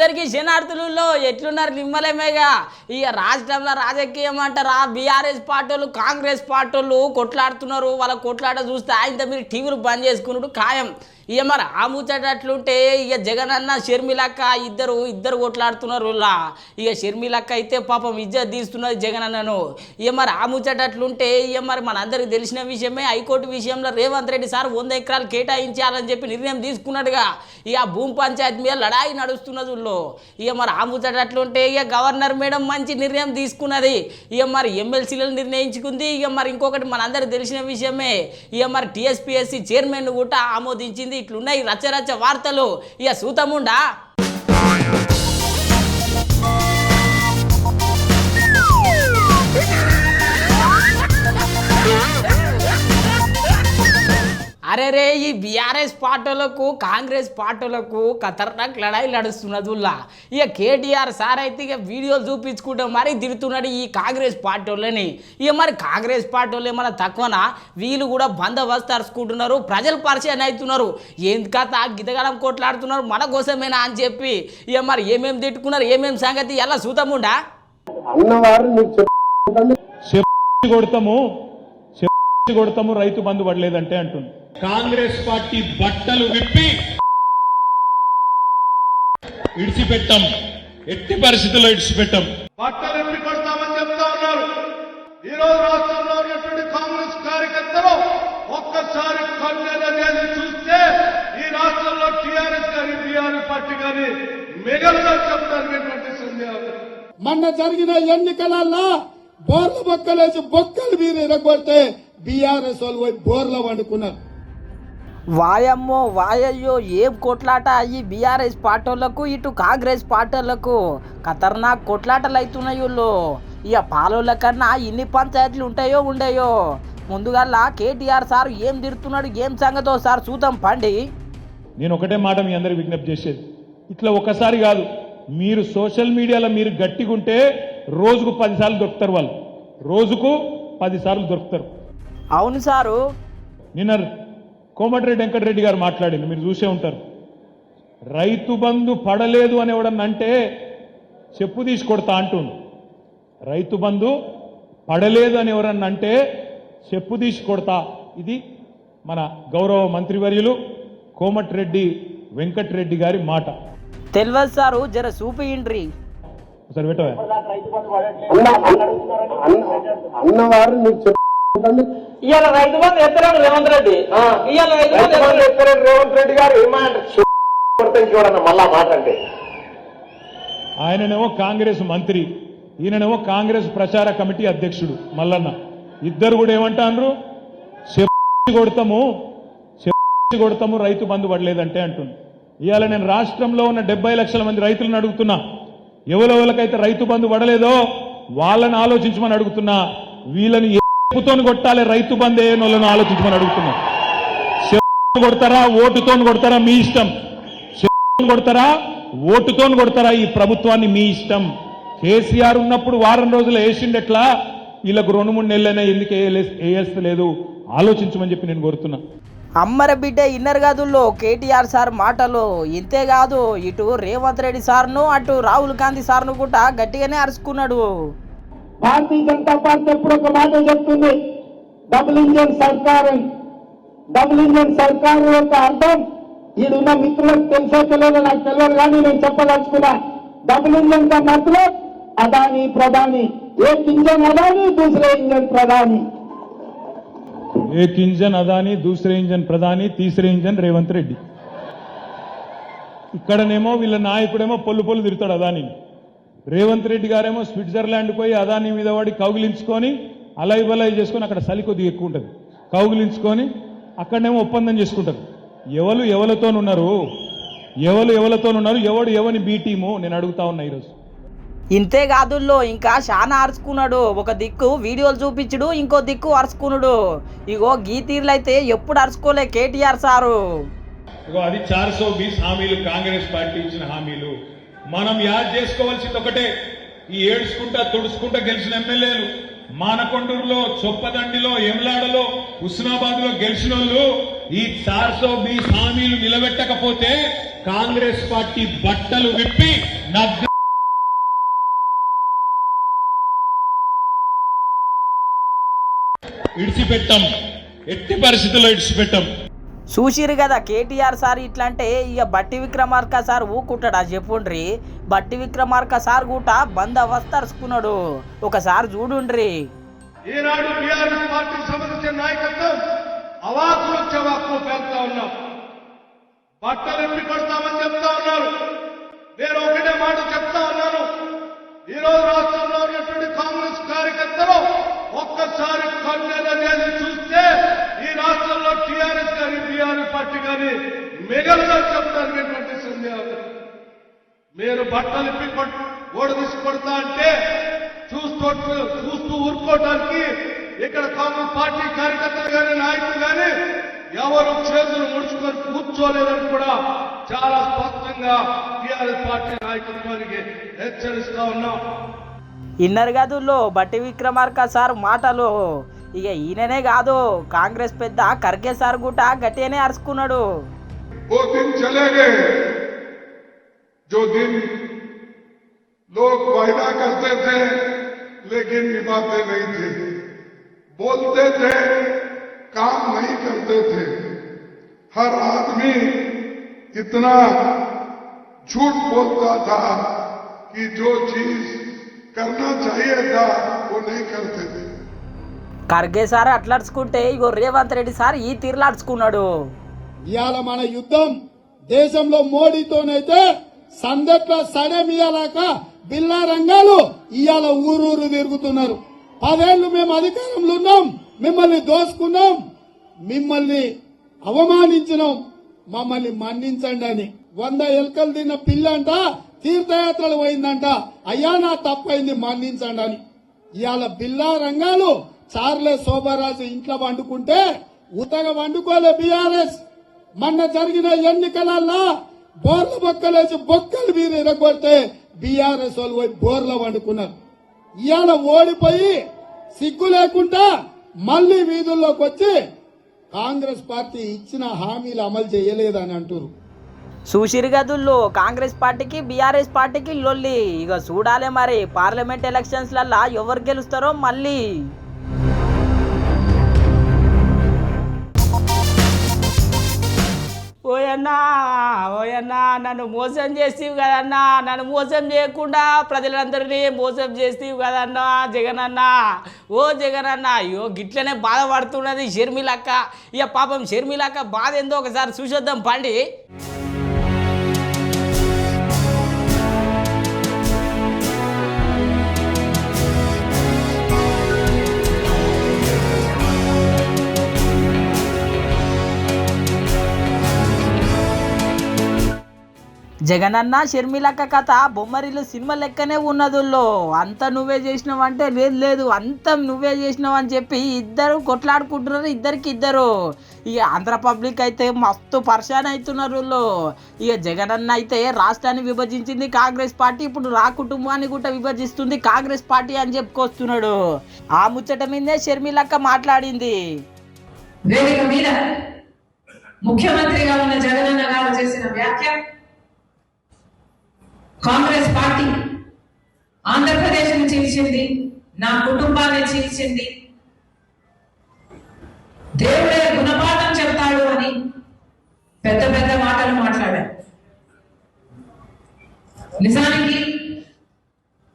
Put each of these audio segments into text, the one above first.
అందరికీ శనార్థులలో ఎట్లున్నారు నిమ్మలమేగా ఇక రాష్ట్రంలో రాజకీయం అంటారా బీఆర్ఎస్ పార్టీలు కాంగ్రెస్ పార్టీలు కొట్లాడుతున్నారు వాళ్ళ కొట్లాట చూస్తే ఆయనతో మీరు టీవీలు బంద్ చేసుకున్నాడు ఖాయం ఇక మరి ఆ ముచ్చటట్లుంటే ఇక జగన్ అన్న షర్మిలక్క ఇద్దరు కొట్లాడుతున్నారు ఇక షర్మిలక్క అయితే పాపం ఇజ్జత్ తీస్తున్నది జగన్ అన్నను ఇక మరి ఆ ముచ్చటట్లుంటే ఇక మరి మనందరికి తెలిసిన విషయమే హైకోర్టు విషయంలో రేవంత్ రెడ్డి సార్ 100 ఎకరాలు కేటాయించాలని చెప్పి నిర్ణయం తీసుకున్నాడుగా ఇక భూమి పంచాయతీ మీద లడాయి నడుస్తున్నది ఇక మరి ఆ ముచ్చటట్లుంటే ఇక గవర్నర్ మేడం మంచి నిర్ణయం తీసుకున్నది ఇక మరి ఎమ్మెల్సీలను నిర్ణయించుకుంది ఇక మరి ఇంకొకటి మనందరికి తెలిసిన విషయమే ఇక మరి టీఎస్పీఎస్సీ చైర్మన్ కూడా ఆమోదించింది ఇట్లున్నాయి రచ్చరచ్చ వార్తలు ఇక సూతముండా అరే రే ఈ బీఆర్ఎస్ పార్టీలకు కాంగ్రెస్ పార్టీలకు ఖతర్నాక్ లడాయి నడుస్తున్నదిలా ఇక కేటీఆర్ సార్ అయితే ఇక వీడియోలు చూపించుకుంటే మరీ తిడుతున్నాడు ఈ కాంగ్రెస్ పార్టీలని ఇక మరి కాంగ్రెస్ పార్టీలు ఏమన్నా తక్కువనా వీళ్ళు కూడా బందోబస్తు అరుచుకుంటున్నారు ప్రజలు పరిచయం అవుతున్నారు ఎందుకత గితగడం కొట్లాడుతున్నారు మన కోసమేనా అని చెప్పి ఇక మరి ఏమేమి తిట్టుకున్నారు ఏమేమి సంగతి ఎలా సూతముండా కొడతాము రైతు బంధు పడలేదంటే అంటుంది కాంగ్రెస్ పార్టీ బట్టలు విప్పి ఇడిచిపెట్టాం ఎట్టి పరిస్థితుల్లో ఇడిచిపెట్టాం బట్టలు విప్పి కొడతామని చెప్తా ఉన్నారు. ఈ రోజు రాష్ట్రంలో ఉన్నటువంటి కాంగ్రెస్ కార్యకర్తలు ఒక్కసారి కన్నెల చేసి చూస్తే ఈ రాష్ట్రంలో టీఆర్ఎస్ కానీ బీఆర్ఎస్ పార్టీ కానీ మిగతా చెప్తారు సందేహం. మొన్న జరిగిన ఎన్నికలలో బోర్ల బొక్కలేసి బొక్కలు మీరు ఎరగొడితే బీఆర్ఎస్ వాళ్ళు పోయి బోర్ల వండుకున్నారు. వాయమ్మో వాయయ్యో ఏం కొట్లాట ఈ బీఆర్ఎస్ పార్టీలకు ఇటు కాంగ్రెస్ పార్టీలకు ఖతర్నాక్ కొట్లాటలు అవుతున్నాయి వీళ్ళు ఇక పాలోళ్ళ కన్నా ఇన్ని పంచాయతీలు ఉంటాయో ఉండయో ముందుగా కేటీఆర్ సార్ ఏం తిడుతున్నాడు ఏం సంగతో సార్ చూద్దాం పండి. నేను ఒకటే మాట మీ అందరికి విజ్ఞప్తి చేసేది ఇట్లా ఒకసారి కాదు మీరు సోషల్ మీడియాలో మీరు గట్టిగుంటే రోజుకు 10 సార్లు దొరుకుతారు వాళ్ళు రోజుకు 10 సార్లు దొరుకుతారు. అవును సారు నిన్న కోమటిరెడ్డి వెంకటరెడ్డి గారు మాట్లాడింది మీరు చూసే ఉంటారు. రైతు బంధు పడలేదు అని ఎవడన్నంటే చెప్పు తీసి కొడతా అంటుంది. రైతు బంధు పడలేదు అని ఎవరన్నంటే చెప్పు తీసి కొడతా ఇది మన గౌరవ మంత్రివర్యులు కోమటిరెడ్డి వెంకటరెడ్డి గారి మాట. తెలియదు సారు జర చూపియండ్రి సరే పెట్టవా అన్నవారు నీకు ఇవాళ రైతు బంధు ఎత్తరాడు రేవంత్ రెడ్డి ఇవాళ రేవంత్ రెడ్డి గారు ఏమంటారు మళ్ళా మాట అంటే ఆయననేమో కాంగ్రెస్ మంత్రి ఈయననేమో కాంగ్రెస్ ప్రచార కమిటీ అధ్యక్షుడు మల్లన్న ఇద్దరు కూడా ఏమంటారు కొడతాము రైతు బంధు పడలేదంటే అంటుంది. ఇవాళ నేను రాష్ట్రంలో ఉన్న 70 లక్షల మంది రైతులను అడుగుతున్నా ఎవరెవరికైతే రైతు బంధు పడలేదో వాళ్ళని ఆలోచించమని అడుగుతున్నా. వీళ్ళని చెప్పుతోని కొట్టాలి రైతు బంధు ఏనోళ్ళను ఆలోచించమని అడుగుతున్నా. కొడతారా ఓటుతో కొడతారా మీ ఇష్టం. కొడతారా ఓటుతో కొడతారా ఈ ప్రభుత్వాన్ని మీ ఇష్టం. కేసీఆర్ ఉన్నప్పుడు వారం రోజులు వేసిండెట్లా వీళ్ళకు 2-3 నెలలైనా ఎందుకు వేయలేదు ఆలోచించమని చెప్పి నేను కోరుతున్నా. అమ్మర బిడ్డ ఇన్నర్ గదుల్లో కేటీఆర్ సార్ మాటలు ఇంతేకాదు ఇటు రేవంత్ రెడ్డి సార్ను అటు రాహుల్ గాంధీ సార్ను కూడా గట్టిగానే అరుచుకున్నాడు. భారతీయ జనతా పార్టీ ఎప్పుడు ఒక మాట చెప్తుంది డబుల్ ఇంజన్ సర్కార్ అని. డబుల్ ఇంజన్ సర్కార్ యొక్క అర్థం ఈడున్న మిత్రులకు తెలిసే తెలియదు నాకు తెలియదు కానీ నేను చెప్పదలుచుకున్నా. డబుల్ ఇంజన్ का मतलब अदानी प्रधानी एक इंजन अदानी दूसरे इंजन प्रधानी एक इंजन अदानी दूसरे इंजन प्रधानी तीसरे इंजन రేవంత్ రెడ్డి. ఇక్కడనేమో వీళ్ళ నాయకుడేమో పొల్లు తిరుగుతాడు అదాని. రేవంత్ రెడ్డి గారేమో స్విట్జర్లాండ్ పోయి అదాని మీద వాడి కౌగిలించుకొని అలై చేసుకొని అక్కడ చలి కొద్దిగా ఎక్కువ ఉంటుంది కౌగిలించుకొని అక్కడనేమో ఒప్పందం చేసుకుంటారు. ఎవరితోనున్నారు ఎవడు ఎవని బీ టీము నేను అడుగుతా ఉన్నా ఈరోజు. ఇంతేకాదుల్లో ఇంకా చాలా అరుచుకున్నాడు. ఒక దిక్కు వీడియోలు చూపించుడు ఇంకో దిక్కు అరుచుకున్నాడు. ఇగో గీతీర్లు అయితే ఎప్పుడు అరుచుకోలే కేటీఆర్ సారు. ఇగో అది 420 హామీలు కాంగ్రెస్ పార్టీ ఇచ్చిన హామీలు. మనం యాద్ చేసుకోవాల్సింది ఒకటే ఈ ఏడ్చుకుంటా తుడుచుకుంటా గెలిచిన ఎమ్మెల్యేలు మానకొండూరులో చొప్పదండిలో ఎమ్లాడలో హుస్నాబాద్ లో గెలిచిన వాళ్ళు ఈ 420 హామీలు నిలబెట్టకపోతే కాంగ్రెస్ పార్టీ బట్టలు విప్పి ఇడిచిపెట్టాం, ఎట్టి పరిస్థితుల్లో ఇడిచిపెట్టాం. చూసిరు కదా కేటీఆర్ సార్ ఇట్లా అంటే ఇక బట్టి విక్రమార్క సార్ ఊకుంటాడా చెప్పుండ్రి. బట్టి విక్రమార్క సార్ కూట బంద్ అవస్థరుచుకున్నాడు, ఒకసారి చూడుండ్రి. ఈనాడు టీఆర్ఎస్ పార్టీకి సంబంధించిన నాయకత్వం అవాకులు చవాకులు పేలుతా ఉన్నాం, బట్టలు ఎప్పి కొడతామని చెప్తా ఉన్నారు. నేను ఒకటే మాట చెప్తా ఉన్నాను, ఈ రోజు రాష్ట్రంలో ఉన్నటువంటి కాంగ్రెస్ కార్యకర్తలు ఒక్కసారి కన్నెల చేసి చూస్తే ఈ రాష్ట్రంలో టీఆర్ఎస్ కానీ బీఆర్ఎస్ పార్టీ కానీ మిగలదని చెప్పడానికి సందేహం. మీరు బట్టలు ఇప్పి ఓడ తీసి కొడతా అంటే చూస్తూ ఊరుకోవడానికి ఇక్కడ కాంగ్రెస్ పార్టీ కార్యకర్తలు కానీ నాయకులు కానీ ఎవరు చేతులు ముడుచుకొని కూర్చోలేదని కూడా చాలా స్పష్టంగా టీఆర్ఎస్ పార్టీ నాయకత్వానికి హెచ్చరిస్తా ఉన్నాం. ఇన్నర్ గదుల్లో బట్టి విక్రమార్క సార్ మాటలు ఇక ఈయననే కాదు కాంగ్రెస్ పెద్ద ఖర్గే సార్ గుట గట్టిగానే అరుచుకున్నాడు. वो दिन चले गए जो दिन लोग वायदा करते थे लेकिन निभाते नहीं थे, बोलते थे काम नहीं करते थे. हर आदमी इतना झूठ बोलता था कि जो चीज करना चाहिए था वो नहीं करते थे. ఖర్గే సార్ అట్లడుచుకుంటే ఇగో రేవంత్ రెడ్డి సార్ ఈ తీర్లాడుచుకున్నాడు. ఇవాళ మన యుద్ధం దేశంలో మోడీతోనైతే సందట్ల సడమియాలాక బిల్లా రంగాలు ఇవాళ ఊరూరు తిరుగుతున్నారు. 10 ఏళ్లు మేము అధికారంలో ఉన్నాం, మిమ్మల్ని దోసుకున్నాం, మిమ్మల్ని అవమానించినాం, మమ్మల్ని మన్నించండి అని 100 ఎలుకలు తిన్న పిల్లంట తీర్థయాత్రలు పోయిందంట, అయ్యా నా తప్పైంది మన్నించండి అని. ఇవాళ బిల్లా రంగాలు చార్లే శోభరాజు ఇంట్లో వండుకుంటే ఉతగ వండుకోలే బీఆర్ఎస్. మొన్న జరిగిన ఎన్నికలల్లా బోర్ల బొక్కలేసి బొక్కలు మీరు ఇరగొడితే బీఆర్ఎస్ వాళ్ళు పోయి బోర్ల వండుకున్నారు. ఇవాళ ఓడిపోయి సిగ్గు లేకుండా మళ్లీ వీధుల్లోకి వచ్చి కాంగ్రెస్ పార్టీ ఇచ్చిన హామీలు అమలు చేయలేదని అంటారు. చూసిరు గదుల్లో కాంగ్రెస్ పార్టీకి బీఆర్ఎస్ పార్టీకి లొల్లి. ఇక చూడాలి మరి పార్లమెంట్ ఎలక్షన్స్ లల్లా ఎవరు గెలుస్తారో మళ్ళీ. ఓయన్నా నన్ను మోసం చేస్తీవి కదన్నా, నన్ను మోసం చేయకుండా ప్రజలందరినీ మోసం చేస్తీవి కదన్నా జగనన్న. ఓ జగనన్న అయ్యో గిట్లనే బాధపడుతున్నది షర్మిలక్క. ఇక పాపం షర్మిలక్క బాధ ఏందో ఒకసారి చూసొద్దాం పండి. జగనన్న షర్మిలక్క కథ బొమ్మరిల్లు సినిమా లెక్కనే ఉన్నదుల్లో. అంత నువ్వే చేసినావంటే లేదు అంత నువ్వే చేసినావు అని చెప్పి ఇద్దరు కొట్లాడుకుంటున్నారు, ఇద్దరు. ఇక ఆంధ్ర పబ్లిక్ అయితే మస్తు పర్షాన్ అవుతున్నారు. ఇక జగనన్న అయితే రాష్ట్రాన్ని విభజించింది కాంగ్రెస్ పార్టీ, ఇప్పుడు రా కుటుంబాన్ని కూడా విభజిస్తుంది కాంగ్రెస్ పార్టీ అని చెప్పుకొస్తున్నాడు. ఆ ముచ్చట మీదే షర్మిలక్క మాట్లాడింది. వేదిక మీద ముఖ్యమంత్రిగా ఉన్న జగనన్న గారు చేసిన వ్యాఖ్య కాంగ్రెస్ పార్టీ ఆంధ్రప్రదేశ్ని చీల్చింది, నా కుటుంబాన్ని చీల్చింది, దేవుడే గుణపాఠం చెప్తాడు అని పెద్ద పెద్ద మాటలు మాట్లాడారు. నిజానికి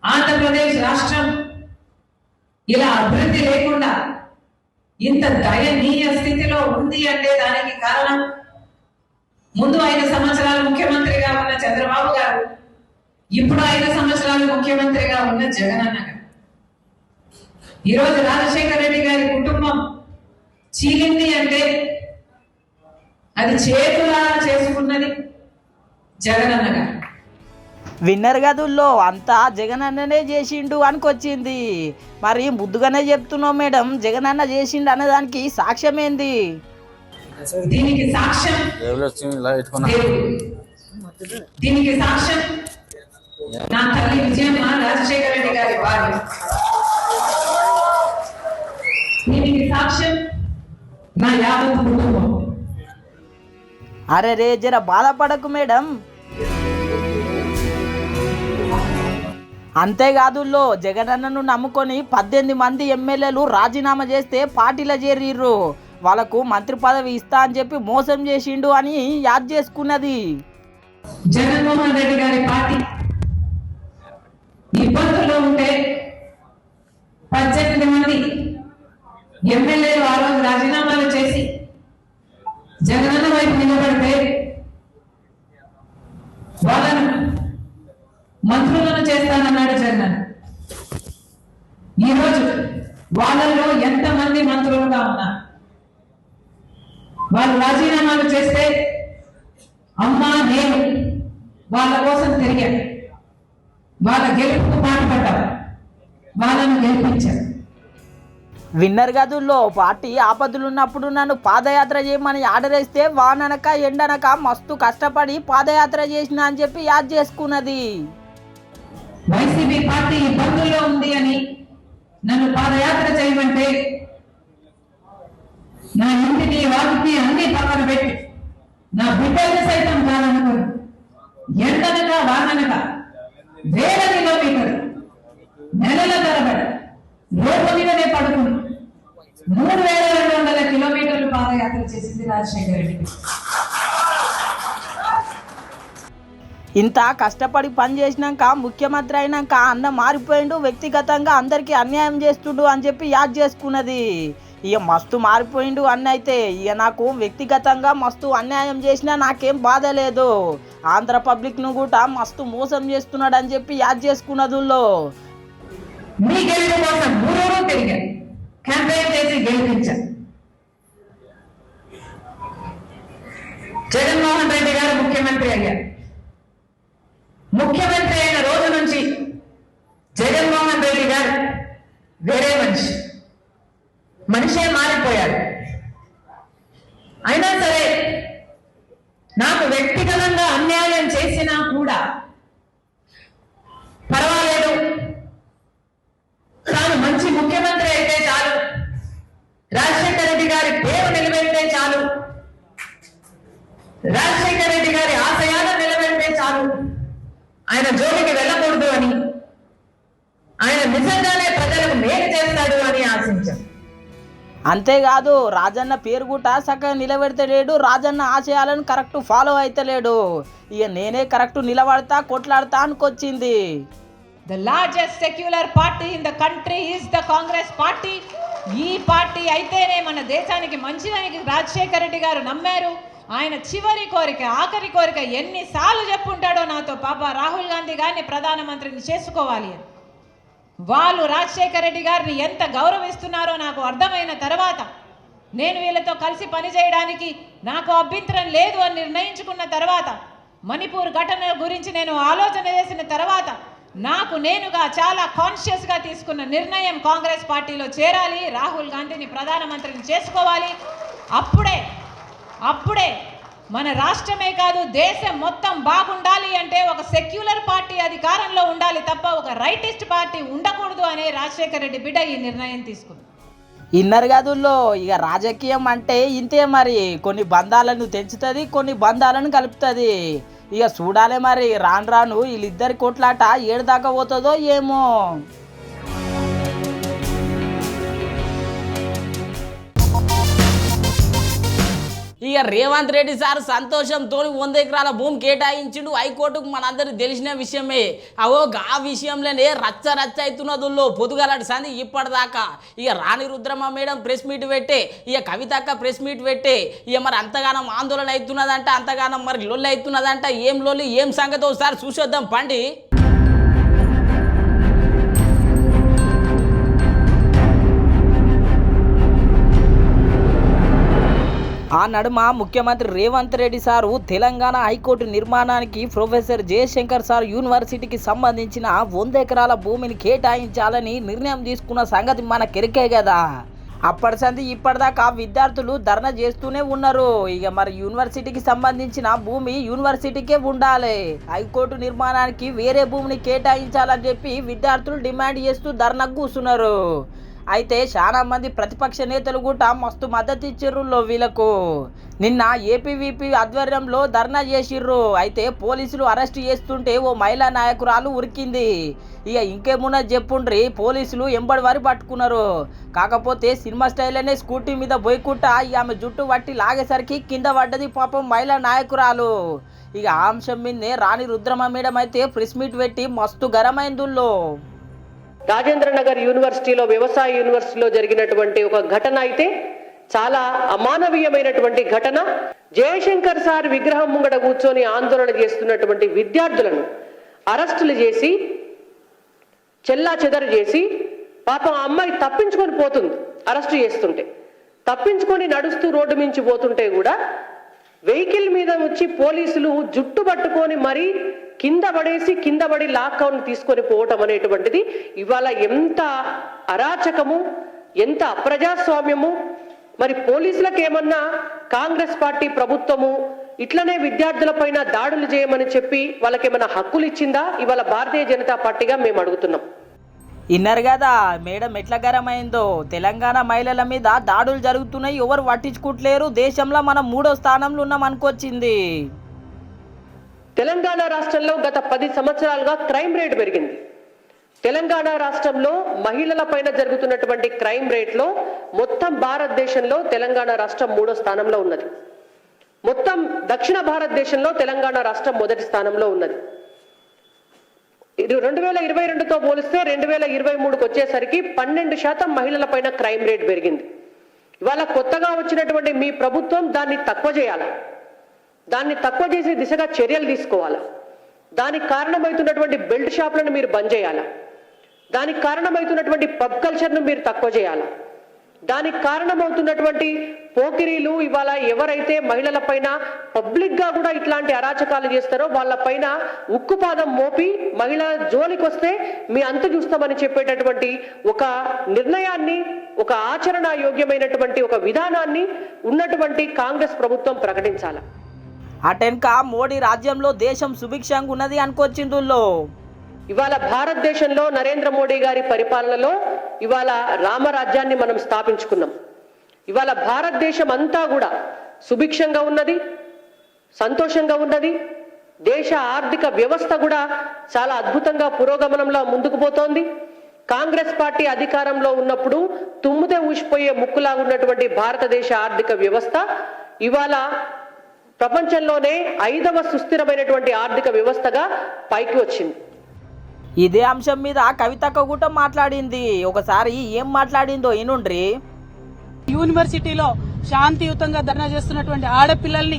ఆంధ్రప్రదేశ్ రాష్ట్రం ఇలా అభివృద్ధి లేకుండా ఇంత దయనీయ స్థితిలో ఉంది అంటే దానికి కారణం ముందు 5 సంవత్సరాలు ముఖ్యమంత్రిగా ఉన్న చంద్రబాబు గారు, ఇప్పుడు 5 సంవత్సరాలు ముఖ్యమంత్రిగా ఉన్న జగనన్న గారు. ఈరోజు రాజశేఖర రెడ్డి గారి కుటుంబం చీలింది అంటే అది చేతులారా చేసుకున్నది జగనన్న గారు. విన్నర్ గదుల్లో అంతా జగనన్ననే చేసిండు అనుకొచ్చింది. మరి ముద్దుగానే చెప్తున్నావు మేడం, జగనన్న చేసిండు అన్నదానికి సాక్ష్యం ఏంది? దీనికి సాక్ష్యం దీనికి సాక్ష్యం నా తల్లి విజయమ్మ రాజశేఖర రెడ్డి గారి భార్య. దీనికి సాక్ష్యం నా యావత్ కుటుంబం. అరే రే జర బాధపడకు మేడం. అంతేకాదుల్లో జగనన్నను నమ్ముకొని 18 మంది ఎమ్మెల్యేలు రాజీనామా చేస్తే పార్టీలో చేరిర్రు. వాళ్ళకు మంత్రి పదవి ఇస్తా అని చెప్పి మోసం చేసిండు అని యాద్ చేసుకున్నది. జగన్మోహన్ రెడ్డి గారి పార్టీ ఇబ్బందుల్లో ఉంటే 18 మంది ఎమ్మెల్యేలు ఆ రోజు రాజీనామాలు చేసి జగనన్న వైపు నిలబడితే వాళ్ళను మంత్రులను చేస్తానన్నాడు జగన్. ఈరోజు వాళ్ళలో ఎంతమంది మంత్రులుగా ఉన్నారు? వాళ్ళు రాజీనామాలు చేస్తే అమ్మా నేను వాళ్ళ కోసం తిరిగాను, వాళ్ళ గెలుపుకు పాటుపడ్డాను, వాళ్ళను గెలిపించాను. విన్నర్ గదుల్లో పార్టీ ఆపదలున్నప్పుడు నన్ను పాదయాత్ర చేయమని ఆర్డర్ ఇస్తే వాననక ఎండనక మస్తు కష్టపడి పాదయాత్ర చేసిన అని చెప్పి యాద్ చేసుకున్నది. వైసీపీ పార్టీ ఇబ్బందుల్లో ఉంది అని నన్ను పాదయాత్ర చేయమంటే నా ఇంటిని వాటిని అన్ని పక్కన పెట్టి నా బిడ్డల్ని సైతం కాదనుకుని ఎండనక వాననక వేల కిలోమీటర్లు నెలల తరబడి రోడ్డు మీదనే పడుకుని 3200 కిలోమీటర్లు పాదయాత్ర చేసింది రాజశేఖర రెడ్డి. ఇంత కష్టపడి పని చేసినాక ముఖ్యమంత్రి అయినాక అన్న మారిపోయిండు, వ్యక్తిగతంగా అందరికీ అన్యాయం చేస్తుండు అని చెప్పి యాద్ చేసుకున్నది. ఇక మస్తు మారిపోయిండు అన్న అయితే ఇక నాకు వ్యక్తిగతంగా మస్తు అన్యాయం చేసినా నాకేం బాధ లేదు, ఆంధ్ర పబ్లిక్ను కూడా మస్తు మోసం చేస్తున్నాడు అని చెప్పి యాద్ చేసుకున్నదుల్లో. మీ గెలుపు కోసం ఊరూరు తిరిగాను, క్యాంపెయిన్ చేసి గెలిపించాను. జగన్మోహన్ రెడ్డి గారు ముఖ్యమంత్రి అయ్యారు. ముఖ్యమంత్రి అయిన రోజు నుంచి జగన్మోహన్ రెడ్డి గారు వేరే మనిషే మారిపోయాడు. అయినా సరే నాకు వ్యక్తిగతంగా అన్యాయం చేసినా కూడా పర్వాలేదు, తాను మంచి ముఖ్యమంత్రి అయితే చాలు, రాజశేఖర రెడ్డి గారి పేరు నిలబెడితే చాలు, రాజశేఖర రెడ్డి గారి ఆశయాలను నిలబెడితే చాలు, ఆయన జోలికి వెళ్ళకూడదు అని, ఆయన నిజంగానే ప్రజలకు మేలు చేస్తాడు అని ఆశించారు. అంతేకాదు రాజన్న పేరు కూడా చక్కగా నిలబెడతలేడు, రాజన్న ఆశయాలను కరెక్ట్ ఫాలో అయితలేడు, ఇక నేనే కరెక్ట్ నిలబడతా కొట్లాడతా అనుకొచ్చింది. The largest secular party in the country is the Congress party. ఈ పార్టీ అయితేనే మన దేశానికి మంచిదని రాజశేఖర రెడ్డి గారు నమ్మారు. ఆయన చివరి కోరిక ఆఖరి కోరిక ఎన్నిసార్లు చెప్పుంటాడో నాతో, పాప రాహుల్ గాంధీ గారిని ప్రధానమంత్రిని చేసుకోవాలి అని. వాళ్ళు రాజశేఖర రెడ్డి గారిని ఎంత గౌరవిస్తున్నారో నాకు అర్థమైన తర్వాత, నేను వీళ్ళతో కలిసి పనిచేయడానికి నాకు అభ్యంతరం లేదు అని నిర్ణయించుకున్న తర్వాత, మణిపూర్ ఘటన గురించి నేను ఆలోచన చేసిన తర్వాత, నాకు నేనుగా చాలా కాన్షియస్గా తీసుకున్న నిర్ణయం కాంగ్రెస్ పార్టీలో చేరాలి, రాహుల్ గాంధీని ప్రధానమంత్రిని చేసుకోవాలి. అప్పుడే మన రాష్ట్రమే కాదు దేశం మొత్తం బాగుండాలి అంటే ఒక సెక్యులర్ పార్టీ అధికారంలో ఉండాలి తప్ప ఒక రైటిస్ట్ పార్టీ ఉండకూడదు అనే రాజశేఖర రెడ్డి బిడ్డ ఈ నిర్ణయం తీసుకుంది. ఇన్నర్ గదుల్లో ఇక రాజకీయం అంటే ఇంతే మరి, కొన్ని బంధాలను తెంచుతుంది, కొన్ని బంధాలను కలుపుతుంది. ఇక చూడాలి మరి రాను రాను వీళ్ళిద్దరి కొట్లాట ఏడు దాకా పోతుందో ఏమో. ఇక రేవంత్ రెడ్డి సార్ సంతోషంతో 100 ఎకరాల భూమి కేటాయించిండు హైకోర్టుకు, మనందరికి తెలిసిన విషయమే. ఆ విషయంలోనే రచ్చ అవుతున్నదుల్లో పొద్దుగలటి సంది ఇప్పటిదాకా. ఇక రాణి రుద్రమ్మ మేడం ప్రెస్ మీట్ పెట్టే, ఇక కవితక్క ప్రెస్ మీట్ పెట్టే, ఇక మరి అంతగానం ఆందోళన అవుతున్నదంట, అంతగానం మరి లొల్లి అవుతున్నదంట. ఏం లొల్లి ఏం సంగతి ఒకసారి చూసొద్దాం పండి. ఆ నడుమ ముఖ్యమంత్రి రేవంత్ రెడ్డి సారు తెలంగాణ హైకోర్టు నిర్మాణానికి ప్రొఫెసర్ జయశంకర్ సార్ యూనివర్సిటీకి సంబంధించిన 100 ఎకరాల భూమిని కేటాయించాలని నిర్ణయం తీసుకున్న సంగతి మనకెరికే కదా. అప్పటి సంది ఇప్పటిదాకా విద్యార్థులు ధర్నా చేస్తూనే ఉన్నారు. ఇక మరి యూనివర్సిటీకి సంబంధించిన భూమి యూనివర్సిటీకే ఉండాలి, హైకోర్టు నిర్మాణానికి వేరే భూమిని కేటాయించాలని చెప్పి విద్యార్థులు డిమాండ్ చేస్తూ ధర్నాకు కూర్చున్నారు. అయితే చాలా మంది ప్రతిపక్ష నేతలు కూడా మస్తు మద్దతు ఇచ్చిర్రు వీళ్ళకు. నిన్న ఏపీవీపీ ఆధ్వర్యంలో ధర్నా చేసిర్రు. అయితే పోలీసులు అరెస్ట్ చేస్తుంటే ఓ మహిళా నాయకురాలు ఉరికింది. ఇక ఇంకేమున్నా చెప్పుండ్రి, పోలీసులు ఎంబడి వారి పట్టుకున్నారు. కాకపోతే సినిమా స్టైల్ అనే స్కూటీ మీద పోయికుంటా ఆమె జుట్టు పట్టి లాగేసరికి కింద పడ్డది పాపం మహిళా నాయకురాలు. ఇక ఆ అంశం మీదనే రాణి రుద్రమ మేడం అయితే ప్రెస్ మీట్ పెట్టి మస్తు గరమైందుల్లో. రాజేంద్ర నగర్ యూనివర్సిటీలో, వ్యవసాయ యూనివర్సిటీలో జరిగినటువంటి ఒక ఘటన అయితే చాలా అమానవీయమైనటువంటి ఘటన. జయశంకర్ సార్ విగ్రహం ముంగట కూర్చొని ఆందోళన చేస్తున్నటువంటి విద్యార్థులను అరెస్టులు చేసి చెల్లా చెదరు చేసి పాపం ఆ అమ్మాయి తప్పించుకొని పోతుంది. అరెస్టు చేస్తుంటే తప్పించుకొని నడుస్తూ రోడ్డు మించి పోతుంటే కూడా వెహికల్ మీద వచ్చి పోలీసులు జుట్టు పట్టుకొని మరీ కింద పడి లాక్డౌన్ తీసుకొని పోవటం అనేటువంటిది ఇవాళ ఎంత అరాచకము, ఎంత అప్రజాస్వామ్యము. మరి పోలీసులకు ఏమన్నా కాంగ్రెస్ పార్టీ ప్రభుత్వము ఇట్లనే విద్యార్థులపైన దాడులు చేయమని చెప్పి వాళ్ళకేమన్నా హక్కులు ఇచ్చిందా? ఇవాళ భారతీయ జనతా పార్టీగా మేము అడుగుతున్నాం. ఇన్నారు కదా మేడం ఎట్లా గరమైందో. తెలంగాణ మహిళల మీద దాడులు జరుగుతున్నాయి, ఎవరు పట్టించుకుంటలేరు, దేశంలో మనం 3వ స్థానంలో ఉన్నాం అనుకొచ్చింది. తెలంగాణ రాష్ట్రంలో గత 10 సంవత్సరాలుగా క్రైమ్ రేట్ పెరిగింది. తెలంగాణ రాష్ట్రంలో మహిళల పైన జరుగుతున్నటువంటి క్రైమ్ రేట్లో మొత్తం భారతదేశంలో తెలంగాణ రాష్ట్రం 3వ స్థానంలో ఉన్నది. మొత్తం దక్షిణ భారతదేశంలో తెలంగాణ రాష్ట్రం 1వ స్థానంలో ఉన్నది. 2022తో పోలిస్తే 2023కు వచ్చేసరికి 12% మహిళల పైన క్రైమ్ రేట్ పెరిగింది. ఇవాళ కొత్తగా వచ్చినటువంటి మీ ప్రభుత్వం దాన్ని తక్కువ చేయాలి, దాన్ని తక్కువ చేసే దిశగా చర్యలు తీసుకోవాలి. దానికి కారణమవుతున్నటువంటి బెల్ట్ షాపులను మీరు బంద్ చేయాలి, దానికి కారణమవుతున్నటువంటి పబ్ కల్చర్ను మీరు తక్కువ చేయాలి, దానికి కారణమవుతున్నటువంటి పోకిరీలు ఇవాళ ఎవరైతే మహిళల పైన పబ్లిక్ గా కూడా ఇట్లాంటి అరాచకాలు చేస్తారో వాళ్ళ పైన ఉక్కుపాదం మోపి మహిళల జోలికి వస్తే మీ అంతు చూస్తామని చెప్పేటటువంటి ఒక నిర్ణయాన్ని, ఒక ఆచరణ యోగ్యమైనటువంటి ఒక విధానాన్ని ఉన్నటువంటి కాంగ్రెస్ ప్రభుత్వం ప్రకటించాలి. అటెన్క మోడీ రాజ్యంలో దేశం సుభిక్షంగా ఉన్నది అనుకొచ్చిందుల్లో. ఇవాళ భారతదేశంలో నరేంద్ర మోడీ గారి పరిపాలనలో ఇవాళ రామరాజ్యాన్ని మనం స్థాపించుకున్నాం. ఇవాళ భారతదేశం అంతా కూడా సుభిక్షంగా ఉన్నది, సంతోషంగా ఉన్నది. దేశ ఆర్థిక వ్యవస్థ కూడా చాలా అద్భుతంగా పురోగమనంలో ముందుకు పోతోంది. కాంగ్రెస్ పార్టీ అధికారంలో ఉన్నప్పుడు తుమ్ముతే ఊసిపోయే ముక్కులాగా ఉన్నటువంటి భారతదేశ ఆర్థిక వ్యవస్థ ఇవాళ ప్రపంచంలోనే 5వ సుస్థిరమైనటువంటి ఆర్థిక వ్యవస్థగా పైకి వచ్చింది. ఇదే అంశం మీద కవితక్క కూడా మాట్లాడింది. ఒకసారి ఏం మాట్లాడిందో ఈనుండ్రి. యూనివర్సిటీలో శాంతియుతంగా ధర్నా చేస్తున్నటువంటి ఆడపిల్లల్ని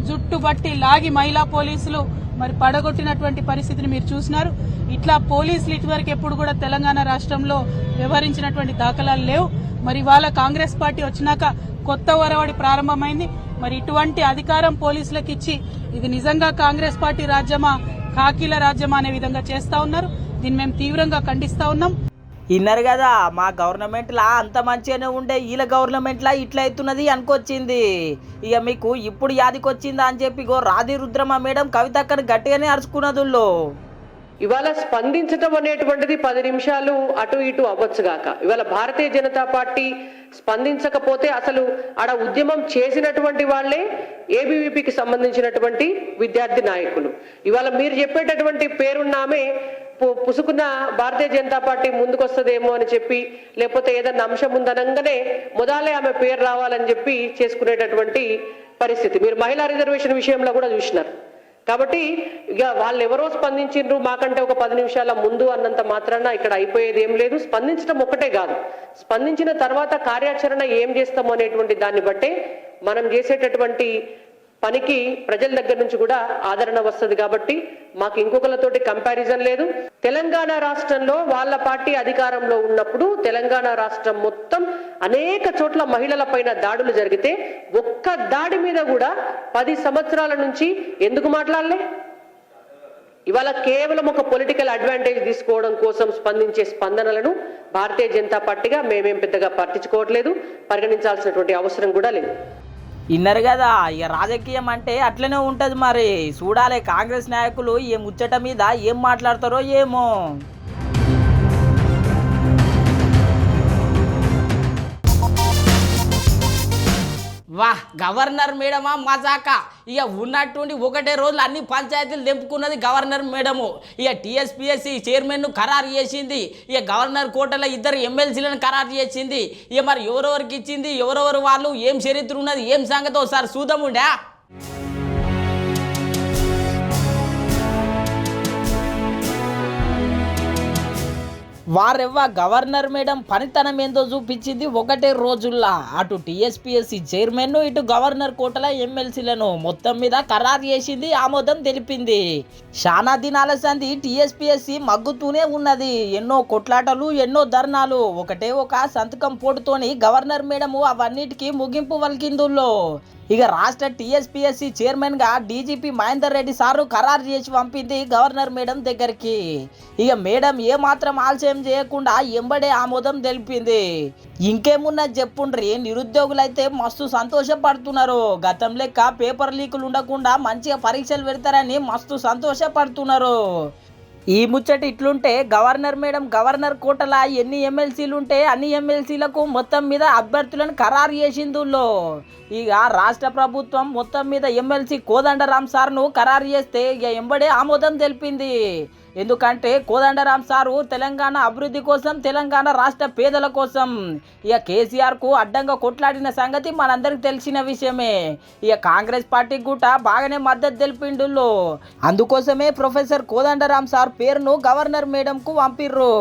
జుట్టు బట్టి లాగి మహిళా పోలీసులు మరి పడగొట్టినటువంటి పరిస్థితిని మీరు చూసినారు. ఇట్లా పోలీసులు ఇటువరకు ఎప్పుడు కూడా తెలంగాణ రాష్ట్రంలో వ్యవహరించినటువంటి దాఖలాలు లేవు. మరి వాళ్ళ కాంగ్రెస్ పార్టీ వచ్చినాక కొత్త ఒరవడి ప్రారంభమైంది. మరి ఇటువంటి అధికారం పోలీసులకు ఇచ్చి ఇది నిజంగా కాంగ్రెస్ పార్టీ రాజ్యమా, కాకీల రాజ్యమా అనే విధంగా చేస్తా ఉన్నారు. దీన్ని మేము తీవ్రంగా ఖండిస్తా ఉన్నాం. ఇన్నారు కదా మా గవర్నమెంట్లా అంత మంచిగానే ఉండే, వీళ్ళ గవర్నమెంట్లా ఇట్లా అవుతున్నది అనుకొచ్చింది. ఇక మీకు ఇప్పుడు యాదికొచ్చిందా అని చెప్పి రాధి రుద్రమ మేడం కవితక్కని గట్టిగానే అరుచుకున్నదుల్లో. ఇవాళ స్పందించడం అనేటువంటిది 10 నిమిషాలు అటు ఇటు అవ్వచ్చుగాక. ఇవాళ భారతీయ జనతా పార్టీ స్పందించకపోతే అసలు ఆడ ఉద్యమం చేసినటువంటి వాళ్లే ఏబీవీపీకి సంబంధించినటువంటి విద్యార్థి నాయకులు. ఇవాళ మీరు చెప్పేటటువంటి పేరున్నామే పుసుకున్న భారతీయ జనతా పార్టీ ముందుకొస్తుందేమో అని చెప్పి, లేకపోతే ఏదన్నా అంశం ఉందనగానే మొదలే ఆమె పేరు రావాలని చెప్పి చేసుకునేటటువంటి పరిస్థితి మీరు మహిళా రిజర్వేషన్ విషయంలో కూడా చూసినారు. కాబట్టి ఇక వాళ్ళు ఎవరో స్పందించిండ్రు మాకంటే ఒక 10 నిమిషాల ముందు అన్నంత మాత్రాన ఇక్కడ అయిపోయేది ఏం లేదు. స్పందించడం ఒక్కటే కాదు, స్పందించిన తర్వాత కార్యాచరణ ఏం చేస్తాము అనేటువంటి దాన్ని బట్టే మనం చేసేటటువంటి పనికి ప్రజల దగ్గర నుంచి కూడా ఆదరణ వస్తుంది. కాబట్టి మాకు ఇంకొకరితోటి కంపారిజన్ లేదు. తెలంగాణ రాష్ట్రంలో వాళ్ళ పార్టీ అధికారంలో ఉన్నప్పుడు తెలంగాణ రాష్ట్రం మొత్తం అనేక చోట్ల మహిళల పైన దాడులు జరిగితే ఒక్క దాడి మీద కూడా 10 సంవత్సరాల నుంచి ఎందుకు మాట్లాడలే? ఇవాళ కేవలం ఒక పొలిటికల్ అడ్వాంటేజ్ తీసుకోవడం కోసం స్పందించే స్పందనలను భారతీయ జనతా పార్టీగా మేమేం పెద్దగా పట్టించుకోవట్లేదు, పరిగణించాల్సినటువంటి అవసరం కూడా లేదు. ఇన్నారు కదా ఇక రాజకీయం అంటే అట్లనే ఉంటుంది. మరి చూడాలి కాంగ్రెస్ నాయకులు ఏ ముచ్చట మీద ఏం మాట్లాడతారో ఏమో. వా గవర్నర్ మేడమా మజాకా ఇక ఉన్నట్టుండి ఒకటే రోజులు అన్ని పంచాయతీలు తెంపుకున్నది గవర్నర్ మేడము. ఇక టీఎస్పీఎస్సీ చైర్మన్ను ఖరారు చేసింది. ఇక గవర్నర్ కోటలో 2 ఎమ్మెల్సీలను ఖరారు చేసింది. ఇక మరి ఎవరెవరికి ఇచ్చింది, ఎవరెవరు వాళ్ళు, ఏం చరిత్ర ఉన్నది, ఏం సంగతి ఒకసారి చూద్దాముండా. వారెవ్వ గవర్నర్ మేడం పనితనం ఏందో చూపించింది ఒకటే రోజుల్లా. అటు టీఎస్పీఎస్సీ చైర్మన్, ఇటు గవర్నర్ కోటల ఎమ్మెల్సీలను మొత్తం మీద ఖరారు చేసింది, ఆమోదం తెలిపింది. శానా దినాల సంది టీఎస్పీఎస్సీ మగ్గుతూనే ఉన్నది. ఎన్నో కొట్లాటలు, ఎన్నో ధర్నాలు, ఒకటే ఒక సంతకం పోటుతోని గవర్నర్ మేడము అవన్నిటికీ ముగింపు పలికిందుల్లో. ఇక రాష్ట్ర టీఎస్పీఎస్సీ చైర్మన్గా డీజీపీ మహేందర్ రెడ్డి సారు ఖరారు చేసి పంపింది గవర్నర్ మేడం దగ్గరికి. ఇక మేడం ఏమాత్రం ఆలస్యం చేయకుండా ఎంబడే ఆమోదం తెలిపింది. ఇంకేమున్నది చెప్పుండ్రి, నిరుద్యోగులైతే మస్తు సంతోషపడుతున్నారు. గతం లెక్క పేపర్ లీకులు ఉండకుండా మంచిగా పరీక్షలు పెడతారని మస్తు సంతోషపడుతున్నారు. ఈ ముచ్చట ఇట్లుంటే గవర్నర్ మేడం గవర్నర్ కోటల ఎన్ని ఎమ్మెల్సీలు ఉంటే అన్ని ఎమ్మెల్సీలకు మొత్తం మీద అభ్యర్థులను ఖరారు చేసిందుల్లో. ఇక రాష్ట్ర ప్రభుత్వం మొత్తం మీద ఎమ్మెల్సీ కోదండరాం సార్ను ఖరారు చేస్తే ఇక ఎంబడే ఆమోదం తెలిపింది. ఎందుకంటే కోదండరాం సారు తెలంగాణ అభివృద్ధి కోసం, తెలంగాణ రాష్ట్ర పేదల కోసం ఇక కేసీఆర్కు అడ్డంగా కొట్లాడిన సంగతి మనందరికి తెలిసిన విషయమే. ఇక కాంగ్రెస్ పార్టీకి కూడా బాగానే మద్దతు తెలిపిండు. అందుకోసమే ప్రొఫెసర్ కోదండరాం సార్ పేరును గవర్నర్ మేడంకు పంపిర్రు.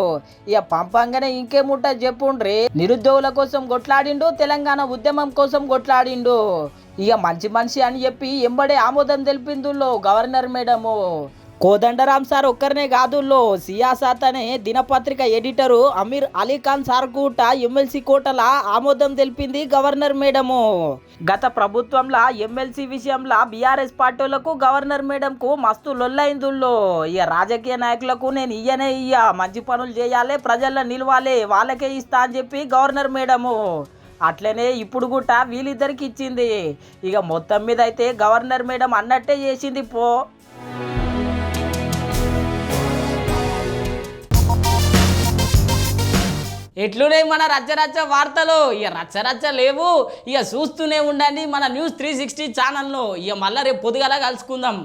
ఇక పంపంగానే ఇంకేముంటా చెప్పుండ్రి, నిరుద్యోగుల కోసం కొట్లాడిండు, తెలంగాణ ఉద్యమం కోసం కొట్లాడిండు. ఇక మంచి మనిషి అని చెప్పి ఎంబడే ఆమోదం తెలిపిందుల్లో గవర్నర్ మేడము. కోదండరాం సార్ ఒక్కరినే కాదుల్లో, సియాసత్ అనే దినపత్రిక ఎడిటరు అమీర్ అలీ ఖాన్ సార్ కూడా ఎమ్మెల్సీ కోటల ఆమోదం తెలిపింది గవర్నర్ మేడము. గత ప్రభుత్వంలో ఎమ్మెల్సీ విషయంలో బీఆర్ఎస్ పార్టీలకు గవర్నర్ మేడంకు మస్తు లొల్లైందుల్లో. ఇక రాజకీయ నాయకులకు నేను ఇయ్యనే మంచి పనులు చేయాలి, ప్రజల్లో నిలవాలి, వాళ్ళకే ఇస్తా అని చెప్పి గవర్నర్ మేడము. అట్లనే ఇప్పుడు కూడా వీళ్ళిద్దరికి ఇచ్చింది. ఇక మొత్తం మీద అయితే గవర్నర్ మేడం అన్నట్టే చేసింది పో. ఎట్లున్నాయి మన రచ్చరచ్చ వార్తలు? ఇక రచ్చరచ్చ లేవు, ఇక చూస్తూనే ఉండండి మన న్యూస్ 360 ఛానల్ను. ఇక మళ్ళీ రేపు పొద్దుగాల కలుసుకుందాం.